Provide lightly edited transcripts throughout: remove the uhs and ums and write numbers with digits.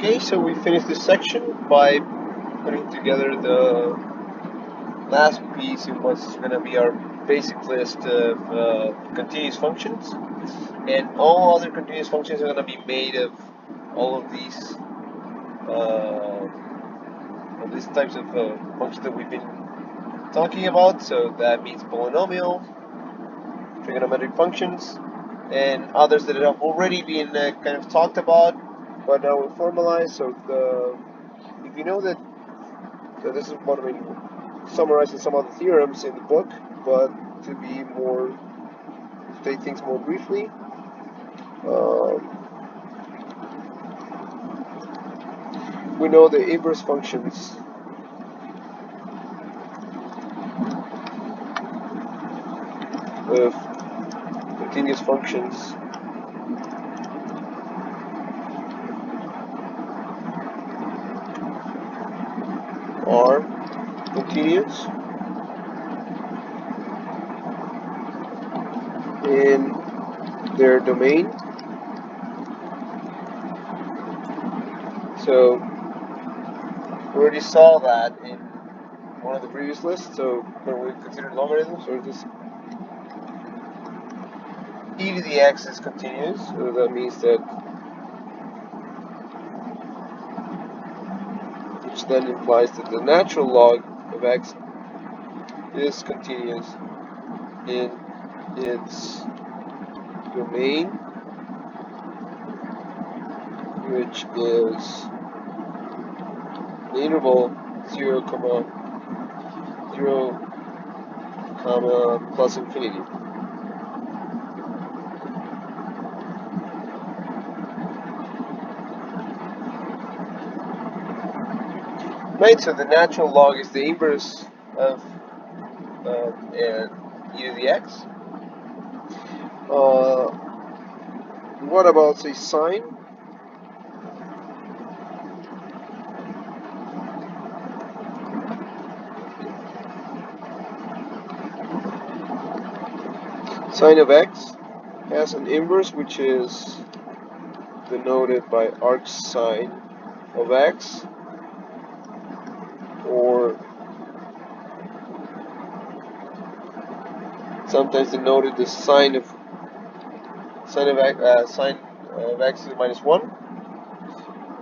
Okay, so we finished this section by putting together the last piece in what's going to be our basic list of continuous functions, and all other continuous functions are going to be made of all of these types of functions that we've been talking about. So that means polynomial, trigonometric functions, and others that have already been kind of talked about, but now we'll formalize. So if you know that, so this is what I mean, summarizing some of the theorems in the book, but to be more, state things more briefly. We know the inverse functions of continuous functions are continuous in their domain. So we already saw that in one of the previous lists. So when we considered logarithms, or just e to the x is continuous. So that means that, which then implies that the natural log of x is continuous in its domain, which is the interval 0, 0, plus infinity. Right, so the natural log is the inverse of e to the x. What about, say, sine? Sine of x has an inverse, which is denoted by arc sine of x, or sometimes denoted as sine of x to the minus 1.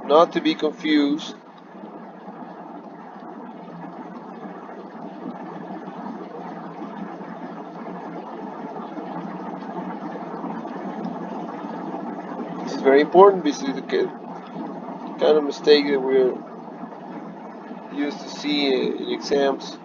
Not to be confused this is very important because it's the kind of mistake that we're used to see in exams.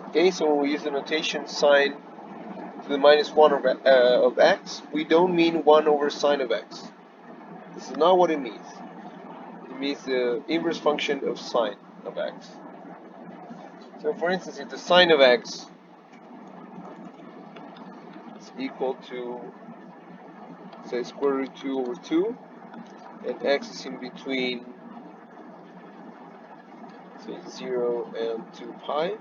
Okay, so when we use the notation sine to the minus 1 of x, we don't mean 1 over sine of x. This is not what it means. It means the inverse function of sine of x. So for instance, if the sine of x is equal to, say, square root 2 over 2, and x is in between, say, 0 and 2 pi,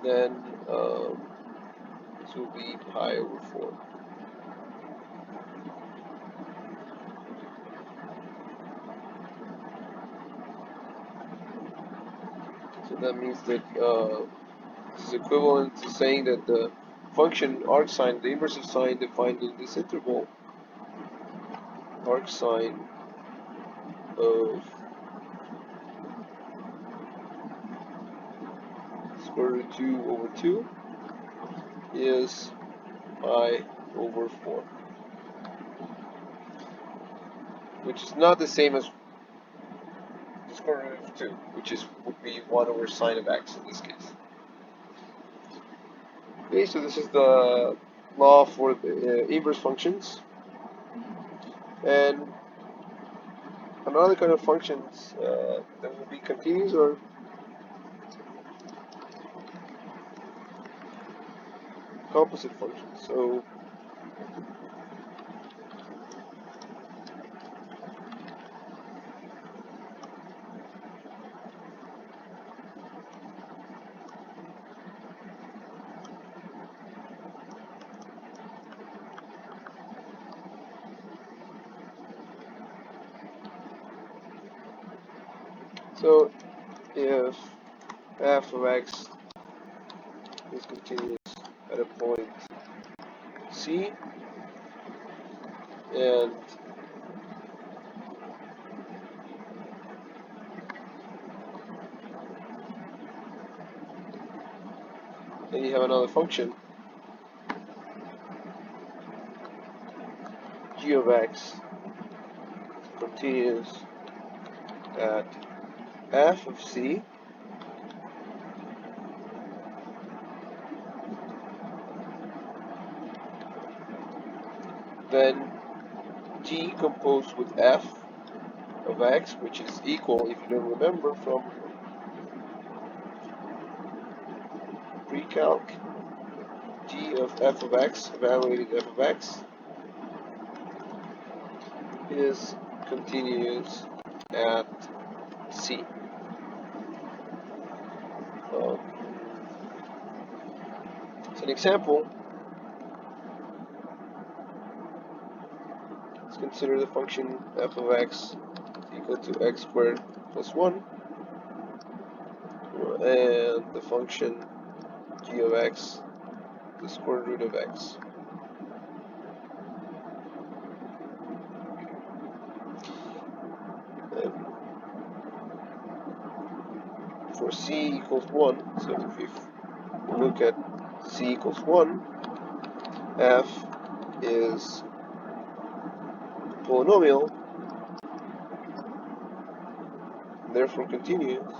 then this will be pi over 4. So that means that this is equivalent to saying that the function arcsine, the inverse of sine defined in this interval, arcsine of square root 2 over 2 is pi over 4, which is not the same as the square root of 2, which would be 1 over sine of x in this case. Okay, so this is the law for the inverse functions. And another kind of functions that will be continuous composite function. So if f of x is continuous at a point C, and then you have another function, g of x continuous at f of C, then g composed with f of x, which is equal, if you don't remember from pre-calc, g of f of x, evaluated f of x, is continuous at C. As an example, let's consider the function f of x equal to x squared plus 1, and the function g of x, the square root of x. And for c equals 1, so if we look at c equals 1, f is polynomial, therefore continuous.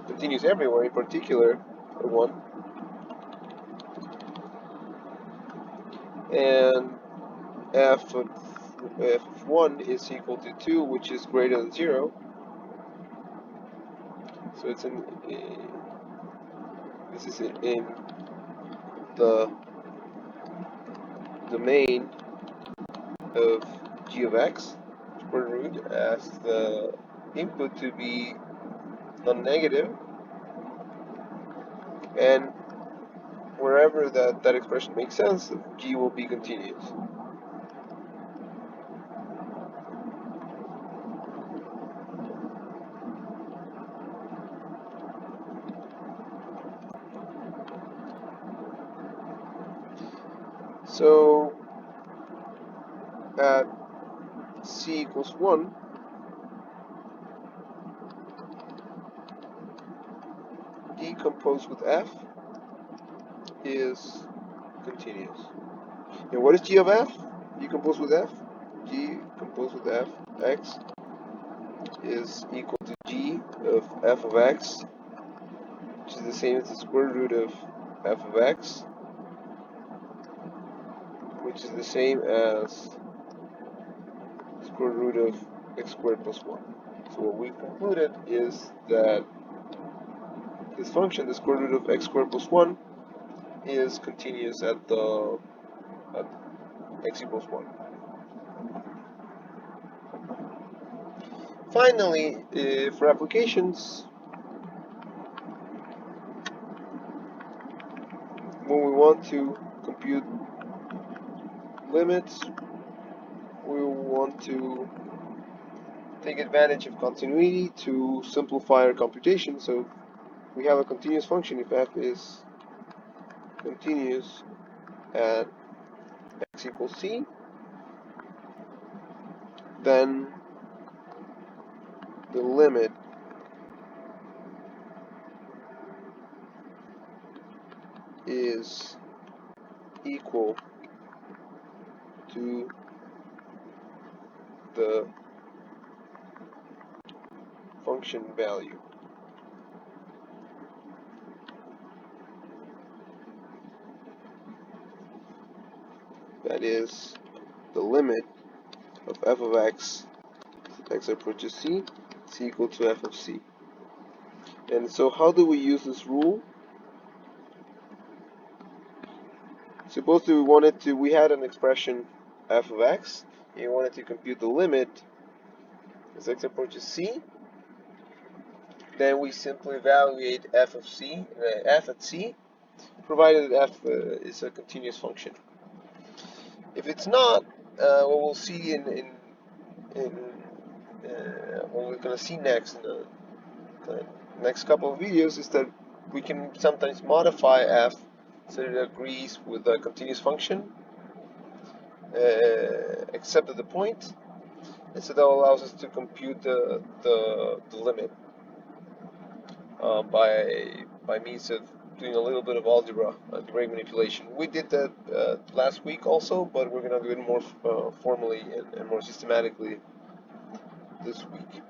Continuous everywhere, in particular at 1. And f of 1 is equal to 2, which is greater than 0. So it's this is in the domain of g of x, square root, as the input to be non-negative, and wherever that expression makes sense, g will be continuous. So at c equals 1, d composed with f is continuous. And what is g of f? D composed with f? G composed with f, x, is equal to g of f of x, which is the same as the square root of f of x, which is the same as square root of x squared plus 1. So what we concluded is that this function, the square root of x squared plus 1, is continuous at x equals 1. Finally, for applications, when we want to compute limits, we want to take advantage of continuity to simplify our computation. So we have a continuous function. If f is continuous at x equals c, then the limit is equal to the function value. That is the limit of f of x x approaches c equal to f of c. And so how do we use this rule? Suppose that we had an expression f of x, and we wanted to compute the limit as x approaches c. Then we simply evaluate f of c, f at c, provided that f is a continuous function. If it's not, what we'll see in what we're going to see next in the next couple of videos is that we can sometimes modify f so that it agrees with a continuous function, except at the point, and so that allows us to compute the limit by means of doing a little bit of algebraic manipulation. We did that last week also, but we're going to do it more formally and more systematically this week.